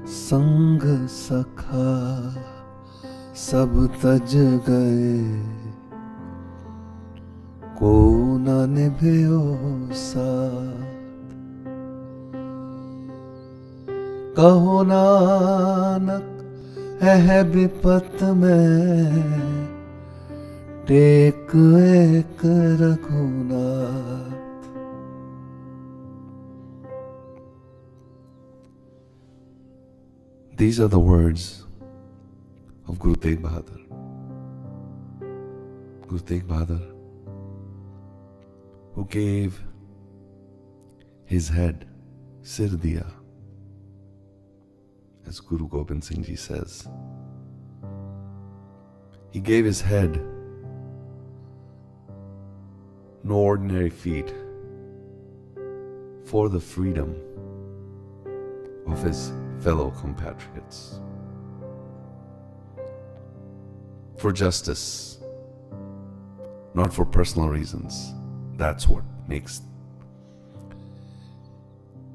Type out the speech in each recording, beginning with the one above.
संग सखा सब तज गए, को न निभयो साथ। कहो नानक है विपत में, टेक एक Raghunath. These are the words of Guru Tegh Bahadur. Guru Tegh Bahadur, who gave his head, sir diya, as Guru Gobind Singh Ji says. He gave his head, no ordinary feat, for the freedom of his fellow compatriots, for justice, not for personal reasons. That's what makes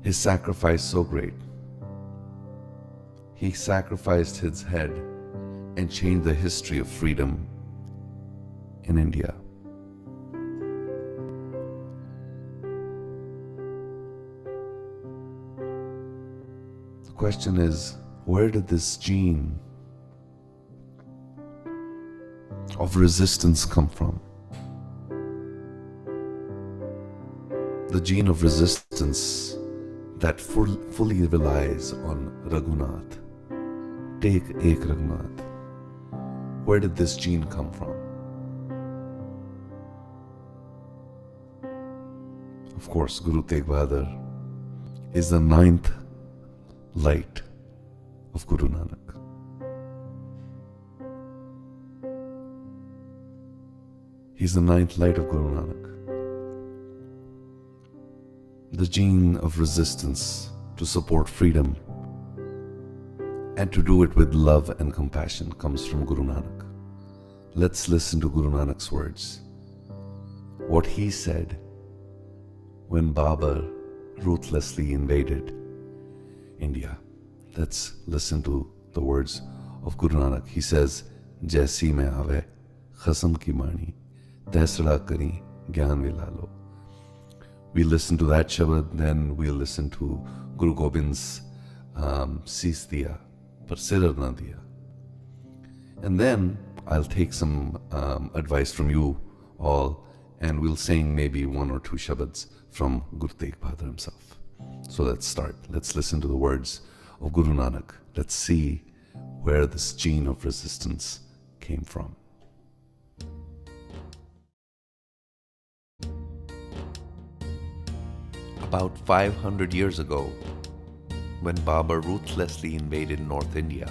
his sacrifice so great. He sacrificed his head and changed the history of freedom in India. The question is, where did this gene of resistance come from? The gene of resistance that fully relies on Raghunath. Take ek Raghunath. Where did this gene come from? Of course, Guru Tegh Bahadur is the 9th light of Guru Nanak. He's the 9th light of Guru Nanak. The gene of resistance to support freedom and to do it with love and compassion comes from Guru Nanak. Let's listen to Guru Nanak's words. What he said when Babur ruthlessly invaded India. Let's listen to the words of Guru Nanak. He says, Jaisi mein aave khasam ki bani, taisra kari gyan vilalo. We listen to that Shabad, then we'll listen to Guru Gobind's Sis diya, par sirar na diya. And then I'll take some advice from you all, and we'll sing maybe 1 or 2 Shabads from Guru Tegh Bahadur himself. So let's start. Let's listen to the words of Guru Nanak. Let's see where this gene of resistance came from. About 500 years ago, when Babur ruthlessly invaded North India,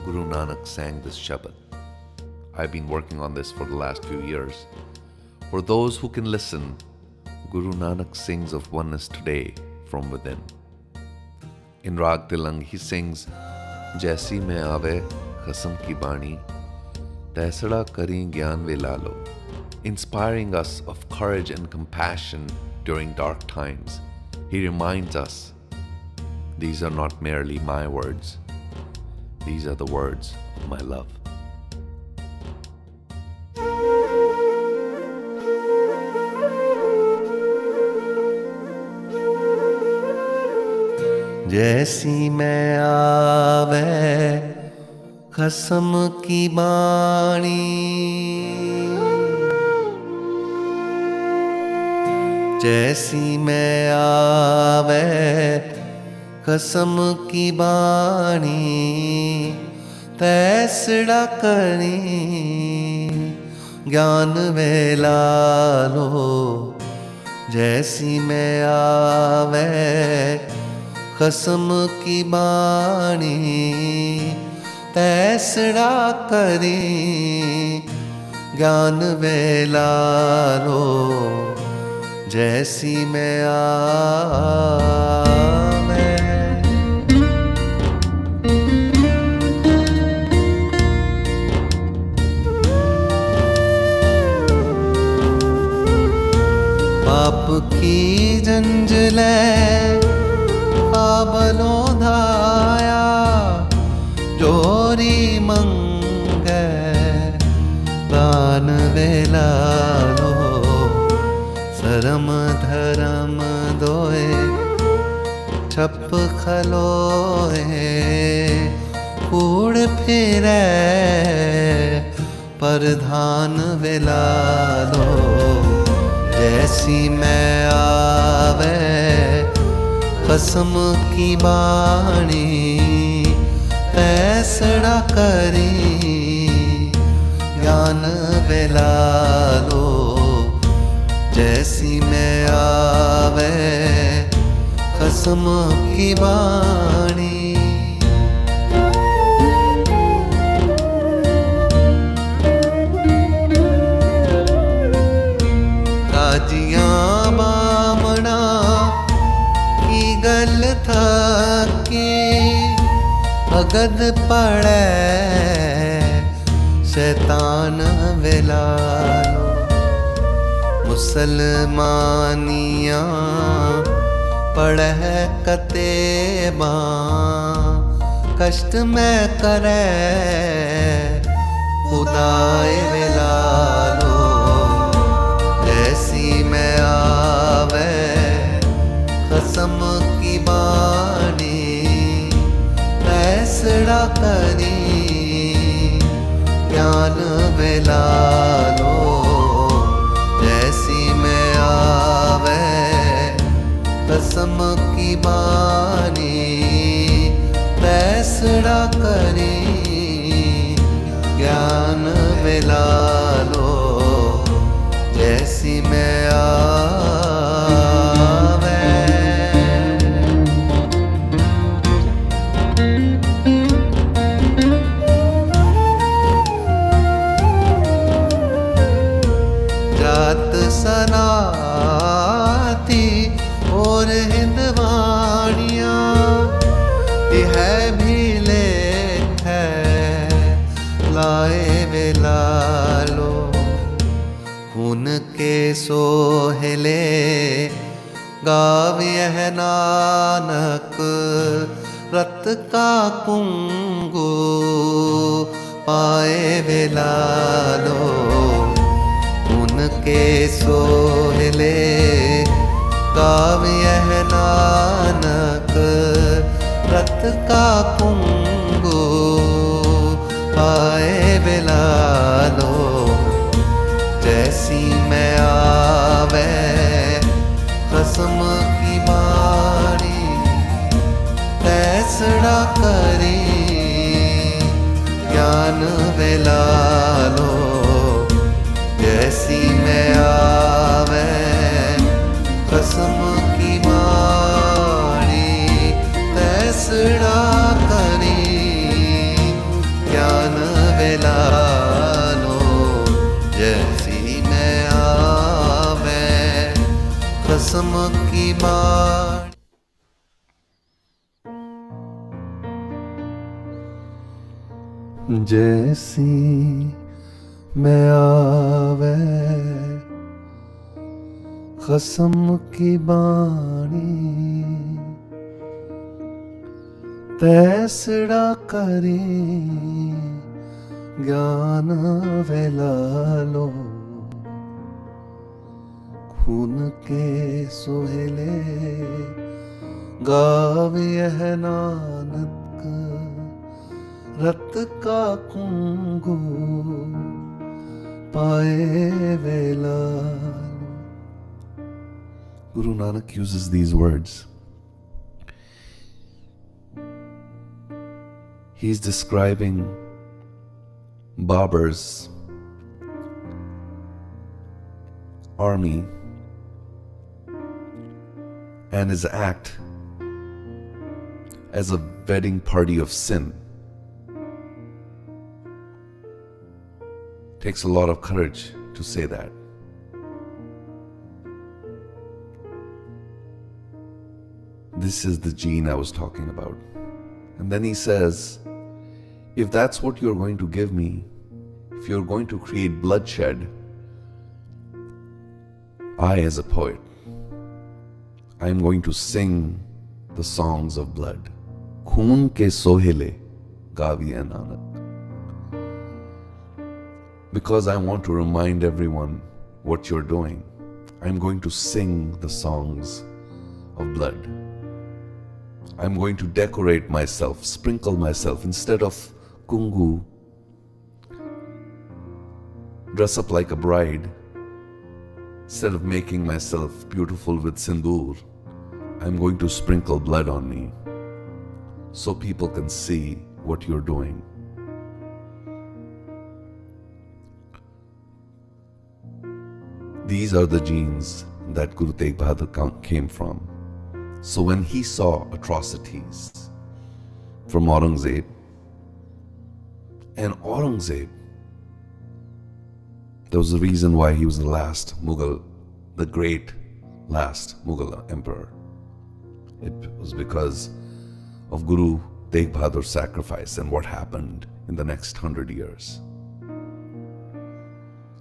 Guru Nanak sang this Shabad. I've been working on this for the last few years. For those who can listen, Guru Nanak sings of oneness today from within. In Rag Tilang, he sings, Jaisi mein aave khasam ki bani, taisra kari gyan vilalo, inspiring us of courage and compassion during dark times. He reminds us, these are not merely my words, these are the words of my love. जैसी मैं आवे कसम की बाणी, जैसी मैं आवे कसम की बाणी, तैसड़ा करी ज्ञान वेला लो। जैसी मैं आवे कसम की बाणी, तैसड़ा करी ज्ञान वेला लो। जैसी मैं आवे। पाप की जंजले काबलों धाया, धर्म धर्म दोए छप खलोए कूड़ फिरे परधान विलालो जैसी मैं आवे कसम की बाणी तैसड़ा करी ज्ञान विलालो जैसी मैं आवे कसम की बाणी काजियां बामणा की गल थकी अगद पड़े शैतान विलालो मुसलमानियां पढ़े कतेबा कष्ट में करे खुदाए विलालो जैसी मैं आवे कसम की बानी फैसला करी ज्ञान विलालो जैसी मैं आवे कसम की बानी फैसला करी ज्ञान विलालो जैसी मैं आवे जात सनाती और हिंदवाणियाँ यह भी लेख है लाए विलालो खून के सोहले गावे है नानक रत का कुंगू पाए विलालो उनके सोहले गावे है नानक रत का कुंगू पाए विलालो जैसी मैं आवे कसम की बाणी तैसड़ा करी ज्ञान विलालो जैसी मैं आवे कसम की बाणी तैसड़ा करी ज्ञान विलालो जैसी मैं आवे कसम की बाणी जैसी मैं आवे कसम की बाणी तैसड़ा करी ज्ञान विलालो खून के सोहले गावे है नानक रत का कुंगू पाए विलालो. Guru Nanak uses these words. He's describing Babur's army and his act as a wedding party of sin. Takes a lot of courage to say that. This is the gene I was talking about. And then he says, if that's what you're going to give me, if you're going to create bloodshed, I as a poet, I'm going to sing the songs of blood. Khoon ke sohele gaviye Nanak. Because I want to remind everyone what you're doing. I'm going to sing the songs of blood. I'm going to decorate myself, sprinkle myself. Instead of kungu, dress up like a bride. Instead of making myself beautiful with sindoor, I'm going to sprinkle blood on me so people can see what you're doing. These are the genes that Guru Tegh Bahadur came from. So when he saw atrocities from Aurangzeb, and Aurangzeb, there was a reason why he was the last Mughal, the great last Mughal emperor. It was because of Guru Tegh Bahadur's sacrifice and what happened in the next 100 years.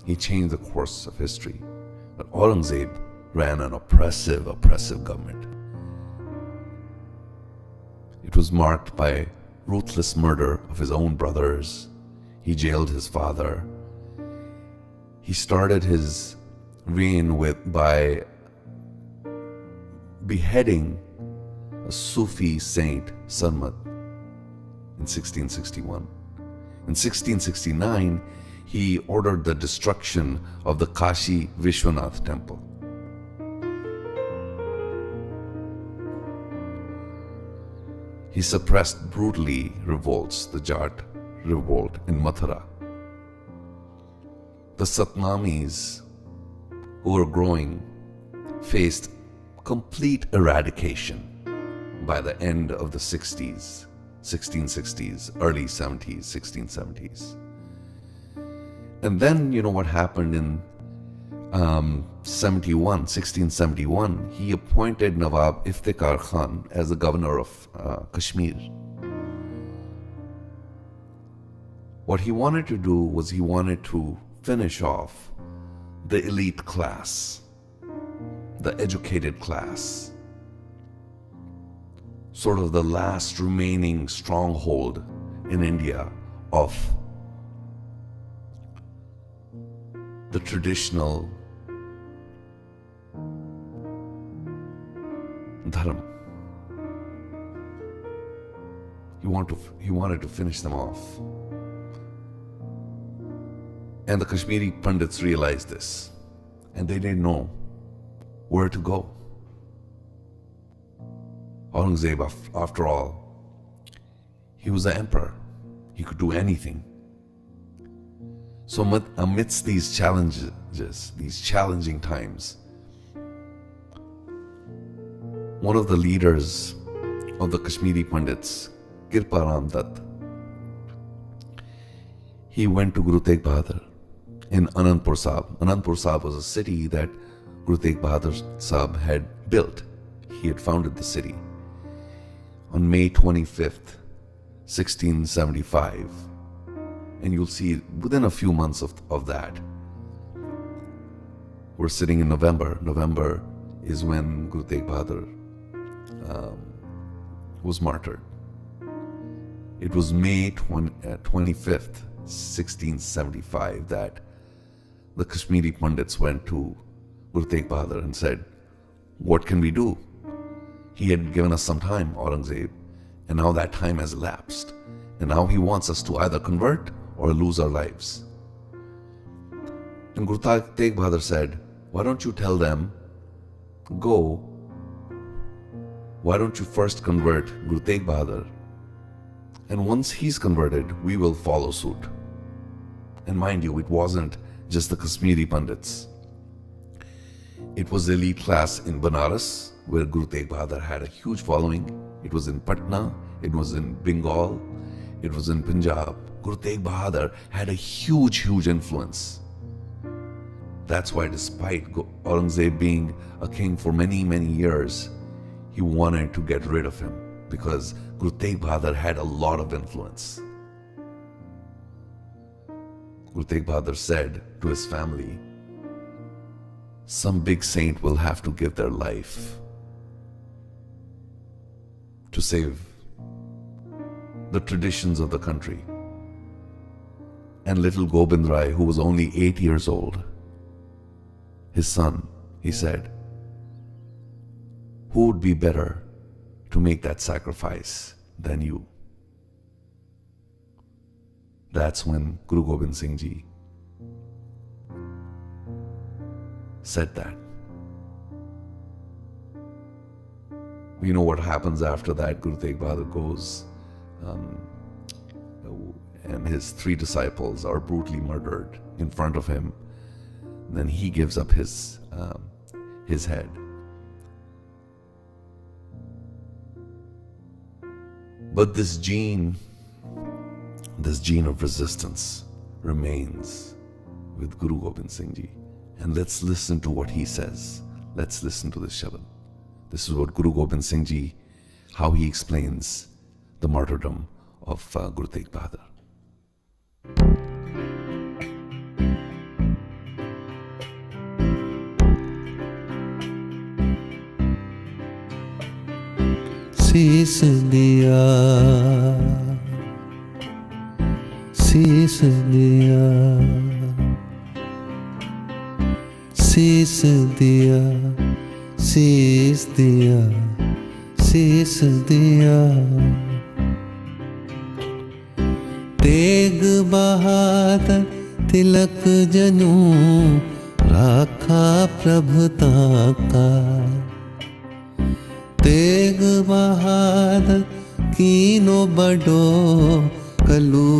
He changed the course of history. But Aurangzeb ran an oppressive government. It was marked by ruthless murder of his own brothers. He jailed his father. He started his reign by beheading a Sufi saint, Sarmat, in 1661. In 1669, he ordered the destruction of the Kashi Vishwanath temple. He suppressed brutally revolts, the Jat revolt in Mathura. The Satnamis, who were growing, faced complete eradication by the end of the 60s, 1660s, early 70s, 1670s. And then, you know what happened in 1671, he appointed Nawab Iftikhar Khan as the governor of Kashmir. What he wanted to do was he wanted to finish off the elite class, the educated class, sort of the last remaining stronghold in India of the traditional dharma. He wanted to finish them off. And the Kashmiri Pandits realized this, and they didn't know where to go. Aurangzeb, after all, he was the emperor. He could do anything. So amidst these challenges, these challenging times, one of the leaders of the Kashmiri Pandits, Kirparam Dutt, he went to Guru Tegh Bahadur in Anandpur Sahib. Anandpur Sahib was a city that Guru Tegh Bahadur Sahib had built. He had founded the city. On May 25th, 1675, and you'll see within a few months of that, we're sitting in November. November is when Guru Tegh Bahadur was martyred. It was May 25th, 1675, that the Kashmiri Pandits went to Guru Tegh Bahadur and said, "What can we do? He had given us some time, Aurangzeb, and now that time has elapsed. And now he wants us to either convert or lose our lives." And Guru Tegh Bahadur said, "Why don't you tell them, go, why don't you first convert Guru Tegh Bahadur? And once he's converted, we will follow suit." And mind you, it wasn't just the Kashmiri Pandits. It was the elite class in Banaras, where Guru Tegh Bahadur had a huge following. It was in Patna, it was in Bengal, it was in Punjab. Guru Tegh Bahadur had a huge influence. That's why, despite Aurangzeb being a king for many years, he wanted to get rid of him because Guru Tegh Bahadur had a lot of influence. Guru Tegh Bahadur said to his family, "Some big saint will have to give their life to save the traditions of the country." And little Gobind Rai, who was only 8 years old, his son, he said, who would be better to make that sacrifice than you? That's when Guru Gobind Singh Ji said that. You know what happens after that? Guru Tegh Bahadur goes and his 3 disciples are brutally murdered in front of him. Then he gives up his head. But this gene of resistance remains with Guru Gobind Singh Ji. And let's listen to what he says. Let's listen to this shabad. This is what Guru Gobind Singh Ji, how he explains the martyrdom of Guru Tegh Bahadur. शीस दिया, शीस दिया, शीस दिया, शीस दिया, शीस दिया। तेग बहादुर तिलक जनू राखा प्रभुता का। तेग बहादुर कीनो बड़ो कलू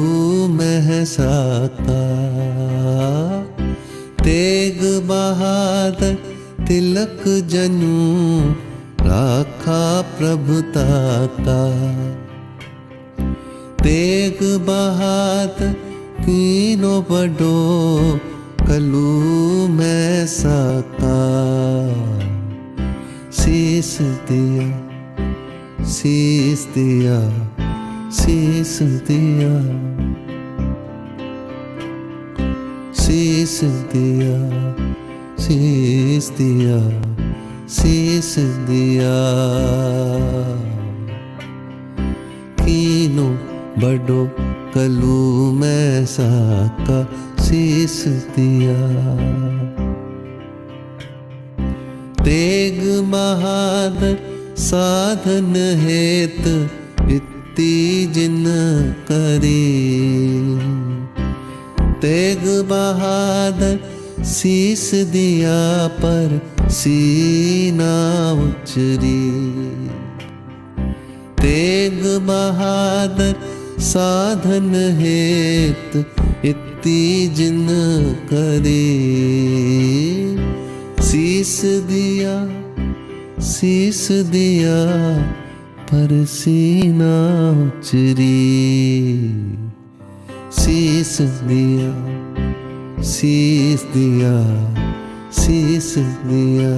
महसाता। तेग बहादुर तिलक जनू राखा प्रभुता का। तेग बहादुर कीनो बड़ो कलू महसाता। शीस दिया, शीस दिया, शीस दिया, शीस दिया, शीस दिया, शीस दिया। कीनो बड़ो कलू मैसा का शीस दिया। तेग बहादुर साधन हेत इत्ती जिन करी। तेग बहादुर शीस दिया पर सीना उचरी। तेग बहादुर साधन हेत इत्ती जिन करी। शीस दिया, शीस दिया पर सीना उचरी। शीस दिया, शीस दिया, शीस दिया,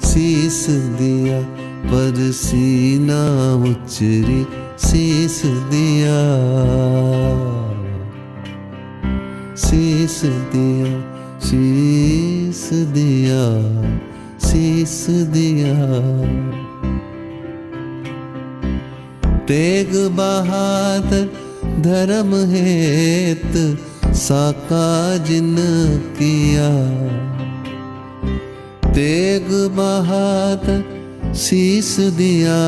शीस दिया पर सीना उचरी। शीस दिया, शीस दिया, शीस दिया, शीस दिया। तेग बहादुर धर्म हेत साका जिन किया। तेग बहादुर शीस दिया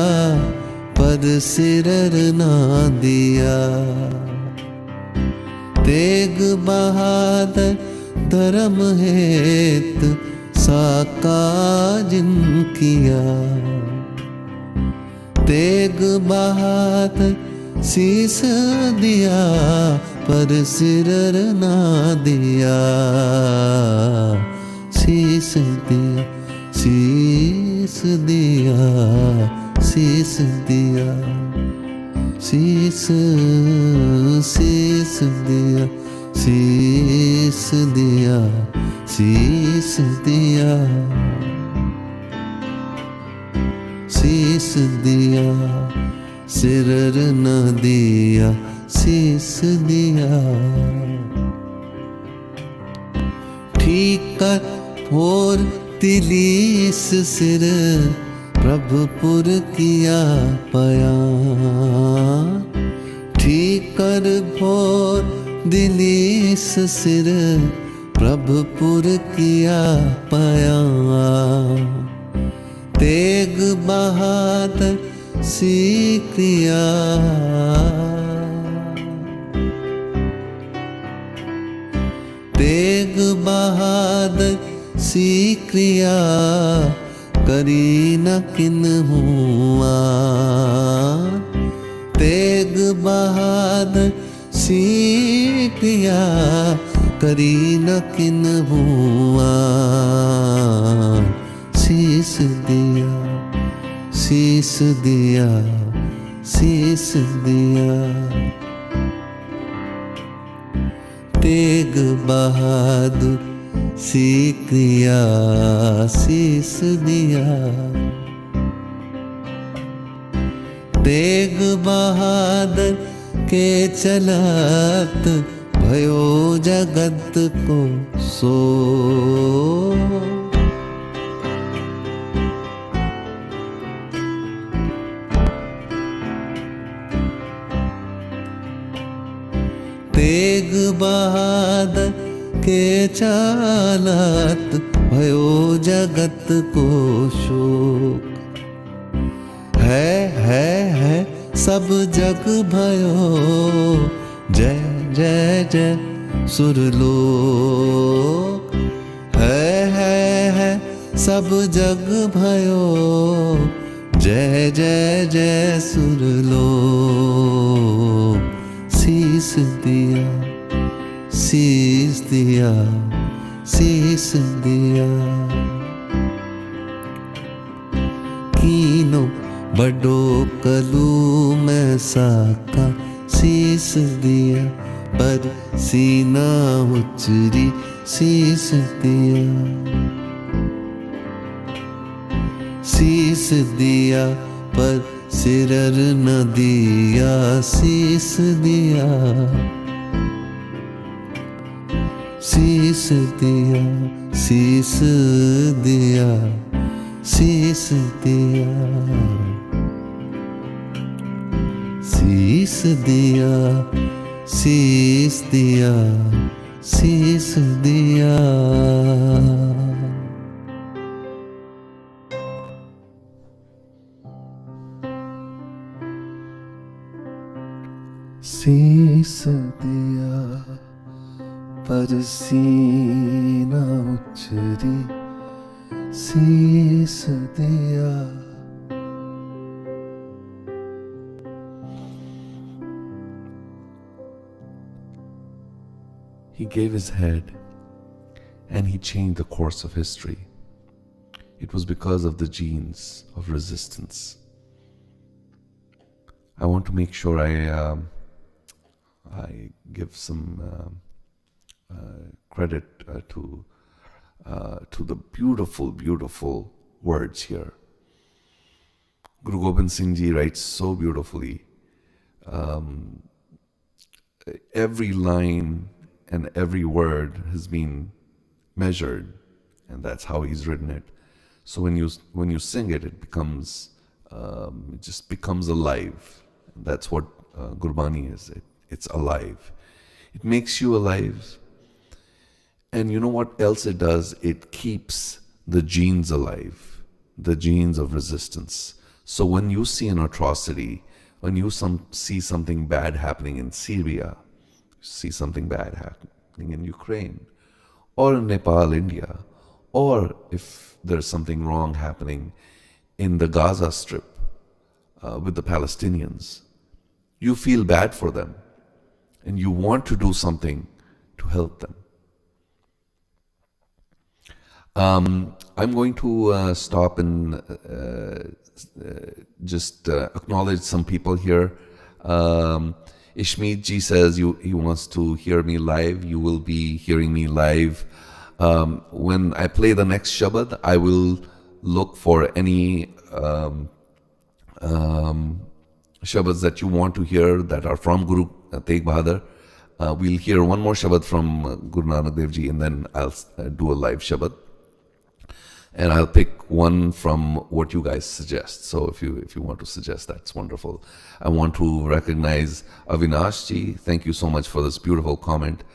पर सिरर ना दिया। तेग बहादुर धर्म हेत साका जिन किया। तेग बहादुर शीस दिया पर सिरर ना दिया। शीस दिया, शीस दिया, शीस दिया, शीस, शीस दिया, शीस दिया, शीस दिया, शीस दिया, सिरर न दिया, शीस दिया। ठीक कर और तिलीस सिर प्रभुपुर किया पया। ठीक कर भोर दिलीस सिर प्रभुपुर किया पया तेग बहादुर सीखिया तेग बहादुर सीखिया करी न किन हुआ तेग बहादुर सीखिया करी न किन हुआ शीस दिया शीस दिया शीस दिया तेग बहादुर सीखिया शीस दिया तेग बहादुर के चलत भयो जगत को सो तेग बहादुर के चालत भयो जगत को शोक है सब जग भयो जय जय जय सुरलोक है सब जग भयो जय जय जय सुरलोक शीस दिया शीस दिया शीस दिया कीनो बड़ो कलू में साका शीस दिया पर सीना उचरी शीस दिया शीस दिया पर सिरर न दिया शीस दिया शीस दिया शीस दिया शीस दिया शीस दिया शीस दिया शीस दिया शीस दिया पर सीना उचरी शीस दिया He gave his head and he changed the course of history. It was because of the genes of resistance. I want to make sure I give some credit to the beautiful, beautiful words here. Guru Gobind Singh Ji writes so beautifully. Every line and every word has been measured, and that's how he's written it. So when you sing it, it just becomes alive. That's what Gurbani is. It's alive. It makes you alive. And you know what else it does? It keeps the genes alive, the genes of resistance. So when you see an atrocity, when you see something bad happening in Syria, see something bad happening in Ukraine, or in Nepal, India, or if there's something wrong happening in the Gaza Strip with the Palestinians, you feel bad for them and you want to do something to help them. I'm going to stop and just acknowledge some people here. Ishmeet ji says he wants to hear me live. You will be hearing me live. When I play the next Shabad, I will look for any Shabads that you want to hear that are from Guru Tegh Bahadur. We'll hear one more Shabad from Guru Nanak Dev Ji, and then I'll do a live Shabad. And I'll pick one from what you guys suggest. So if you want to suggest, that's wonderful. I want to recognize Avinash ji. Thank you so much for this beautiful comment.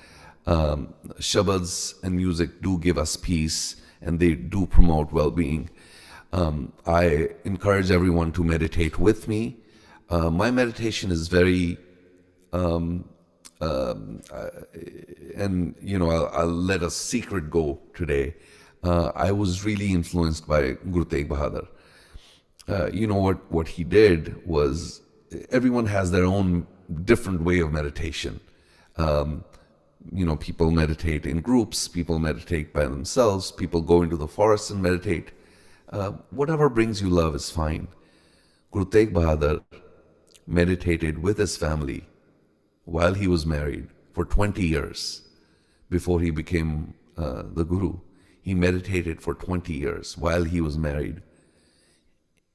Shabads and music do give us peace and they do promote well-being. I encourage everyone to meditate with me. My meditation is very, and I'll let a secret go today. I was really influenced by Guru Tegh Bahadur. What he did was, everyone has their own different way of meditation. People meditate in groups, people meditate by themselves, people go into the forest and meditate. Whatever brings you love is fine. Guru Tegh Bahadur meditated with his family while he was married for 20 years before he became the Guru. He meditated for 20 years while he was married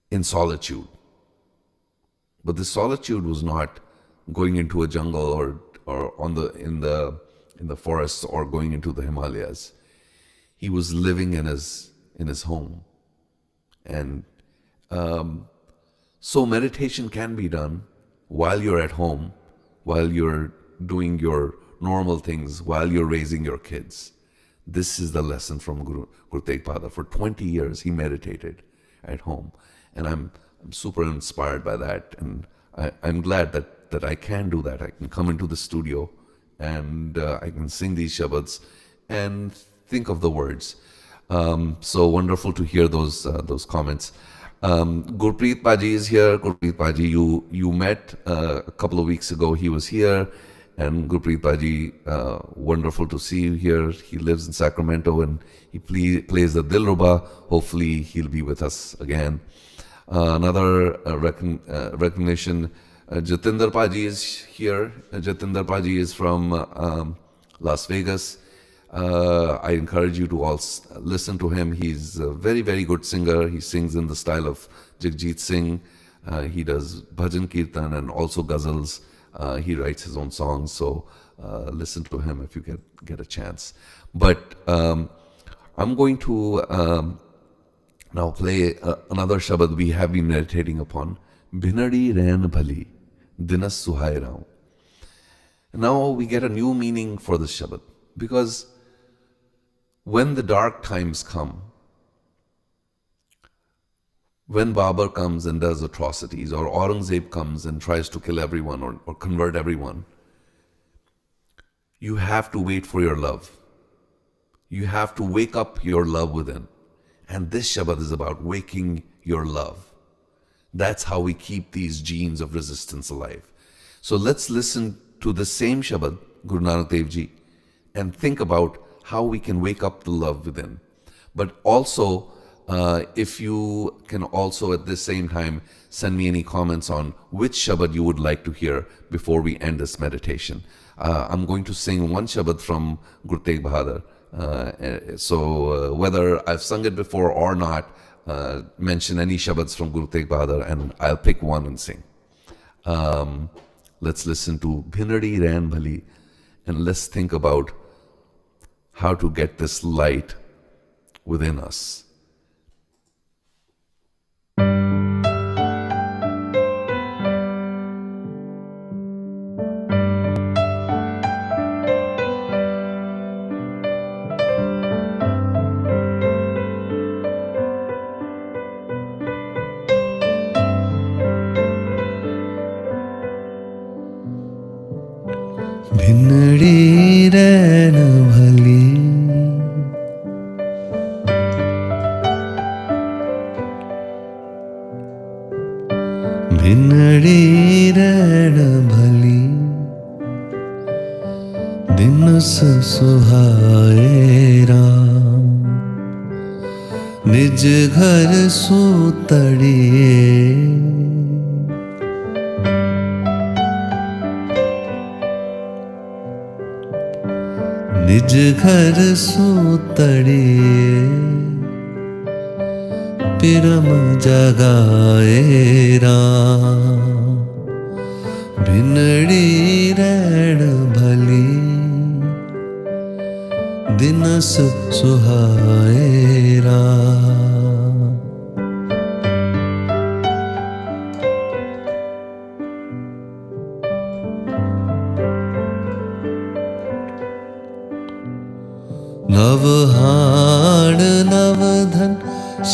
in solitude. But the solitude was not going into a jungle or in the forests or going into the Himalayas. He was living in his home. And so meditation can be done while you're at home, while you're doing your normal things, while you're raising your kids. This is the lesson from Guru Tegh Bahadur. For 20 years, he meditated at home. And I'm super inspired by that. And I'm glad that I can do that. I can come into the studio and I can sing these shabads and think of the words. So wonderful to hear those comments. Gurpreet Paji is here. Gurpreet Paji, you met a couple of weeks ago. He was here. And Gurpreet Paji, wonderful to see you here. He lives in Sacramento and he plays the Dilruba. Hopefully he'll be with us again. Another recognition, Jatinder Paji is here. Jatinder Paji is from Las Vegas. I encourage you to all listen to him. He's a very, very good singer. He sings in the style of Jagjit Singh. He does bhajan kirtan and also ghazals. He writes his own songs, so listen to him if you get a chance. But I'm going to now play another shabad we have been meditating upon. Bhinadi Rain Bhali, Dinas Suhai Raam. Now we get a new meaning for this shabad, because when the dark times come, when Babur comes and does atrocities, or Aurangzeb comes and tries to kill everyone or convert everyone, you have to wait for your love. You have to wake up your love within. And this Shabad is about waking your love. That's how we keep these genes of resistance alive. So let's listen to the same Shabad, Guru Nanak Dev Ji, and think about how we can wake up the love within. But also, if you can also at the same time send me any comments on which Shabad you would like to hear before we end this meditation. I'm going to sing one Shabad from Guru Tegh Bahadur. So whether I've sung it before or not, mention any Shabads from Guru Tegh Bahadur and I'll pick one and sing. Let's listen to Bhinadi Rain Bhali and let's think about how to get this light within us. भिनड़ी रैन भली भिनड़ी रैन भली दिन सुहाए राम निज घर सूतड़िए निज घर सूतड़िए पिरम जगाए राम भिनड़ी रैन भली दिनस सुहाए राम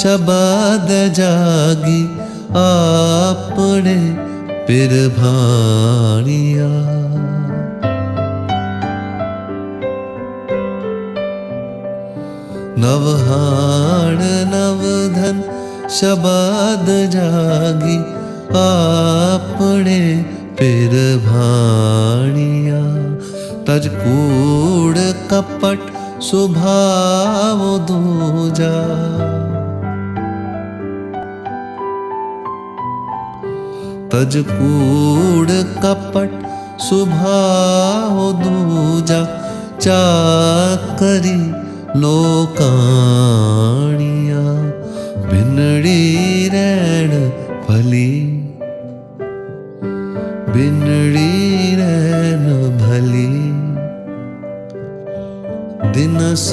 शबद जागी आपने पिर भाणिया। नवहाण नवधन शबद जागी आपने पिर भाणिया। तज कूड़ कपट स्वभाव दूजा। तज कूड़ कपट स्वभाव दूजा। चाकरी लोकाणिया। बिनड़ी रैण भली, बिनड़ी रैन भली। दिनस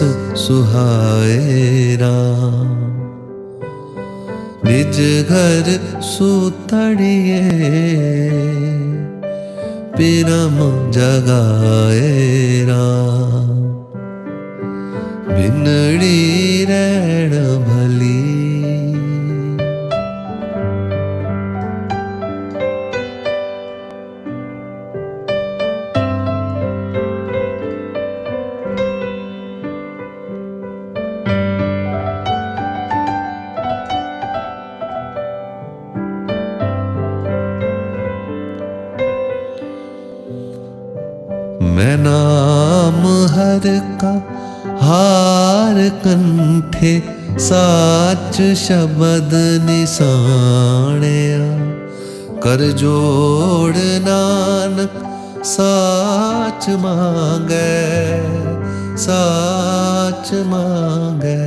सुहाए राम, निज घर सुतड़िए। पिरम जगाए राम, बिनड़ी रैण भली। मैं नाम हर का हार कंठे। साच शबद निसाणया। कर जोड़ नानक साच मांगे, साच मांगे।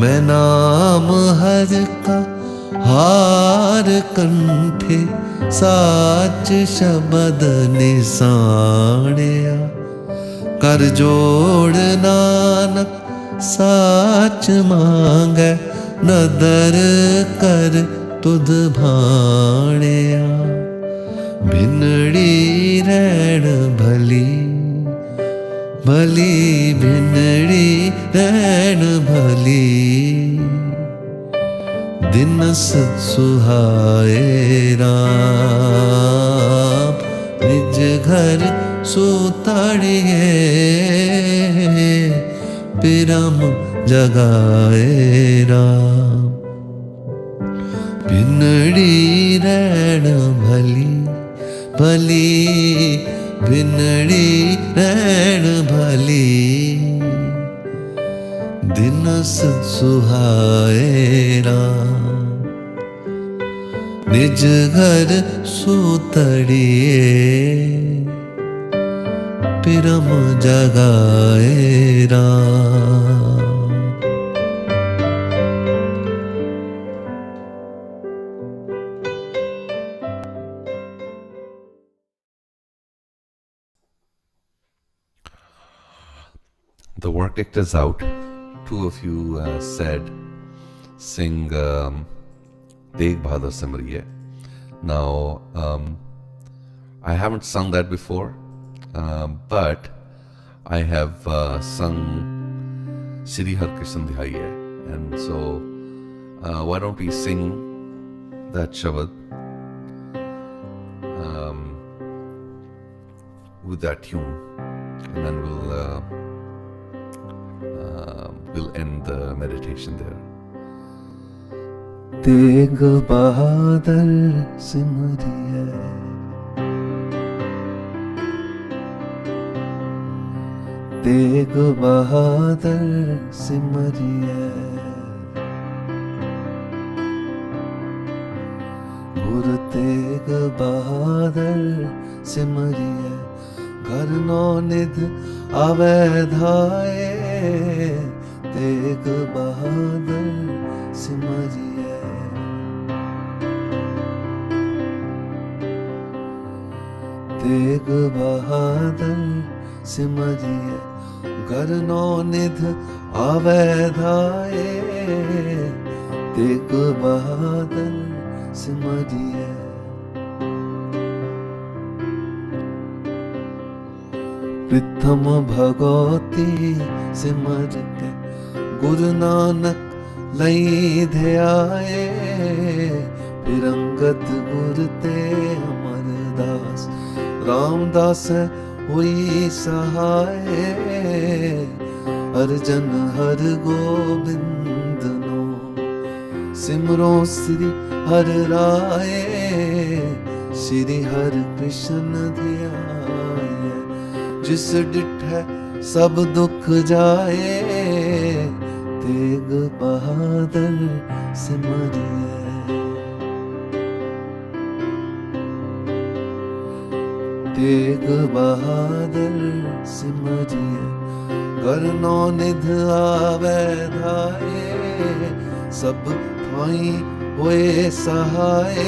मैं नाम हर का हार कंठे। साच शबद निसाणया। कर जोड़ नानक साच मांगे। नदर कर तुध भाणया। भिनड़ी रैण भली, भली भिनड़ी रैण भली। दिनस सुहाए राम, निज घर सुतड़िए। पिरम जगाए राम, भिनड़ी रैण भली, भली भिनड़ी रैण भली। दिनस सुहाए राम, निज घर सुतड़िए। पिरम जगाए Ram. The verdict is out. Two of you said sing Tegh Bahadur Simriye. Now, I haven't sung that before, but I have sung Shri Har Krishna Dhyaye. And so, why don't we sing that Shabad with that tune, and then we'll end the meditation there. Tegh Bahadur Simriye, Tegh Bahadur Simriye, Guru Tegh Bahadur Simriye, Ghar no nidh ave dhaye, Tegh Bahadur Simriye, Tegh Bahadur Simriye, Ghar no nidh ave dhaye, Tegh Bahadur सिमरिए प्रथम भगवती सिमर के गुरु नानक लई ध्याए फिर अंगद गुर ते अमरदास रामदास हुई सहाय अर्जन हर Gobind no सिमरो Shri हर राय श्री हर कृष्ण ध्याय जिस डिठै सब दुख जाए तेग बहादुर सिमरिए तेग बहादुर सिमरिए गरनो निध आवे धाए सब थाई होए सहाय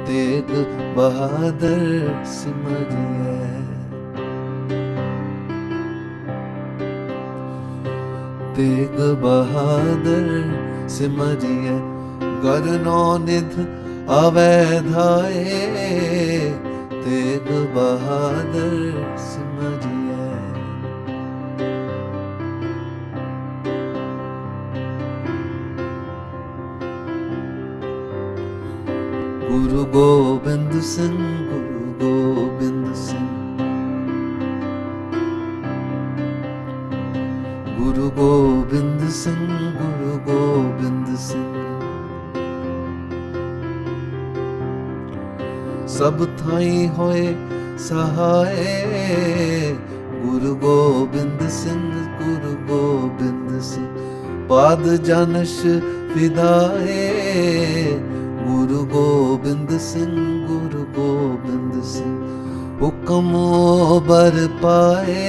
तेग बहादुर सिमरिए तेग बहादुर सिमरिए गरनो निध आवे धाए तेग बहादुर सिमरिए गुरु गोबिंद सिंह गुरु गोबिंद सिंह गुरु गोबिंद सिंह गुरु गोबिंद सिंह सब थाई होए सहाय गुरु गोबिंद सिंह गुरु गोबिंद सिंह पाद जानश फिदाए गुरु गोबिंद सिंह गुरु गोबिंद सिंह हुक्म बर पाए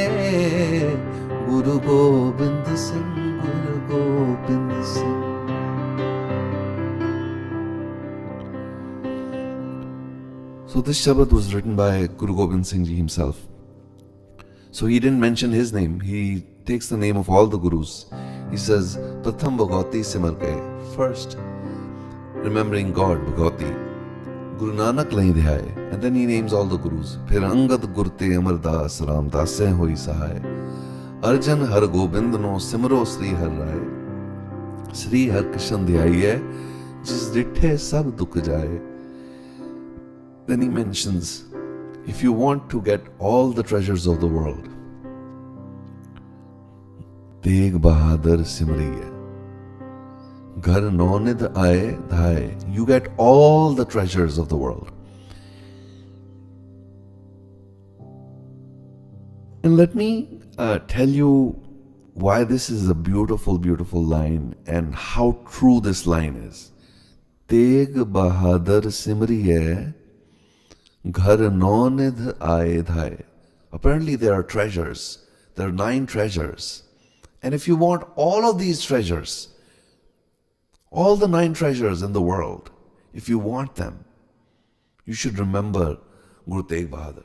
Guru Gobind Singh Guru Gobind Singh So this Shabad was written by Guru Gobind Singh Ji himself. So he didn't mention his name. He takes the name of all the Gurus. He says, Pratham Bhagavati Simar Ke. First, remembering God, Bhagavati. Guru Nanak Lahi Dhyaye. And then he names all the Gurus. Phir Angad Gurte Amardas Ramdas Se Hoi Sahay. Arjan Har Gobind No Simro Sri Har Rai. Sri Har Krishna Dhyaye. Jis Dithe Sab Dukh Jaye. Then he mentions, if you want to get all the treasures of the world, Tegh Bahadur Simriye. Ghar nonid aaye dhaye. You get all the treasures of the world. And let me tell you why this is a beautiful, beautiful line and how true this line is. Tegh Bahadur Simriye. Ghar nonid aaye dhaye. Apparently there are treasures. There are 9 treasures. And if you want all of these treasures, all the 9 treasures in the world, if you want them, you should remember Guru Tegh Bahadur.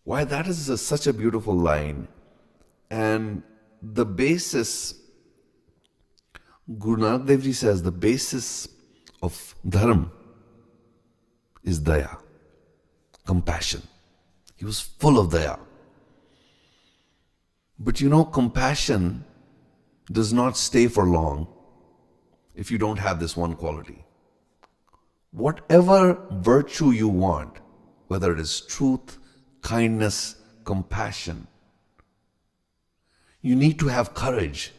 Why that is such a beautiful line. And the basis, Guru Nanak Dev Ji says, the basis of dharma is daya, compassion. He was full of daya. But you know, compassion does not stay for long if you don't have this one quality. Whatever virtue you want, whether it is truth, kindness, compassion, you need to have courage.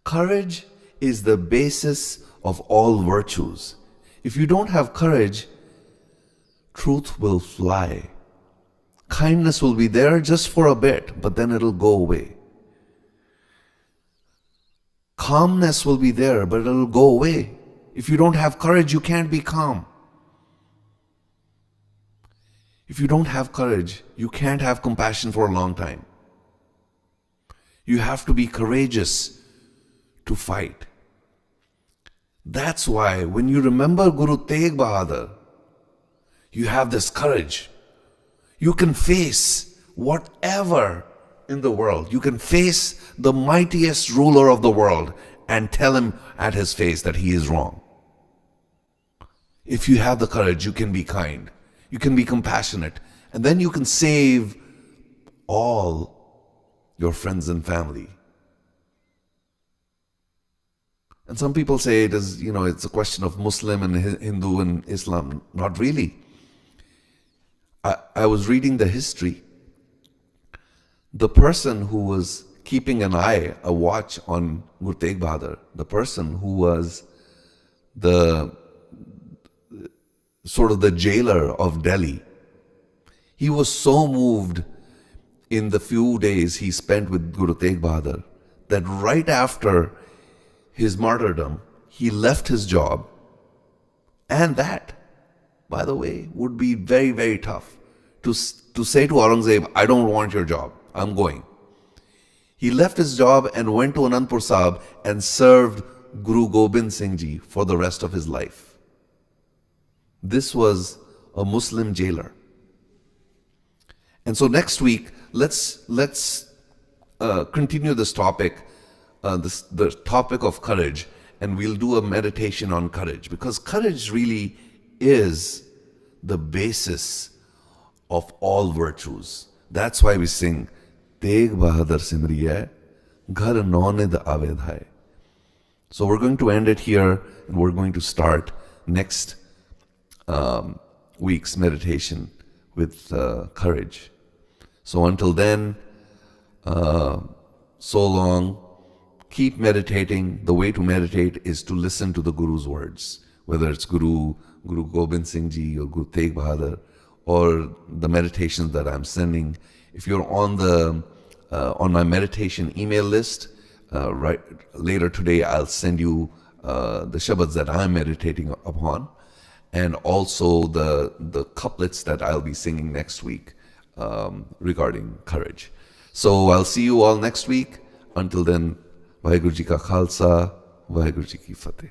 Courage is the basis of all virtues. If you don't have courage, truth will fly. Kindness will be there just for a bit, but then it'll go away. Calmness will be there, but it'll go away. If you don't have courage, you can't be calm. If you don't have courage, you can't have compassion for a long time. You have to be courageous to fight. That's why when you remember Guru Tegh Bahadur, you have this courage. You can face whatever in the world. You can face the mightiest ruler of the world and tell him at his face that he is wrong. If you have the courage, you can be kind, you can be compassionate, and then you can save all your friends and family. And some people say it is, it's a question of Muslim and Hindu and Islam. Not really. I was reading the history. The person who was keeping a watch on Guru Tegh Bahadur, the person who was the jailer of Delhi, he was so moved in the few days he spent with Guru Tegh Bahadur that right after his martyrdom, he left his job. And that, by the way, would be very, very tough to say to Aurangzeb, I don't want your job, I'm going. He left his job and went to Anandpur Sahib and served Guru Gobind Singh Ji for the rest of his life. This was a Muslim jailer. And so next week, let's continue this topic, the topic of courage, and we'll do a meditation on courage, because courage really is the basis of all virtues. That's why we sing, Tegh Bahadur Simriye, Ghar Naunid Avedhai. So we're going to end it here, and we're going to start next week's meditation with courage. So until then, so long. Keep meditating. The way to meditate is to listen to the Guru's words, whether it's Guru Gobind Singh Ji or Guru Tegh Bahadur, or the meditations that I'm sending. If you're on my meditation email list, right later today I'll send you the shabads that I'm meditating upon, and also the couplets that I'll be singing next week regarding courage. So I'll see you all next week. Until then, Vaheguru Ji Ka Khalsa, Vaheguru Ji Ki Fateh.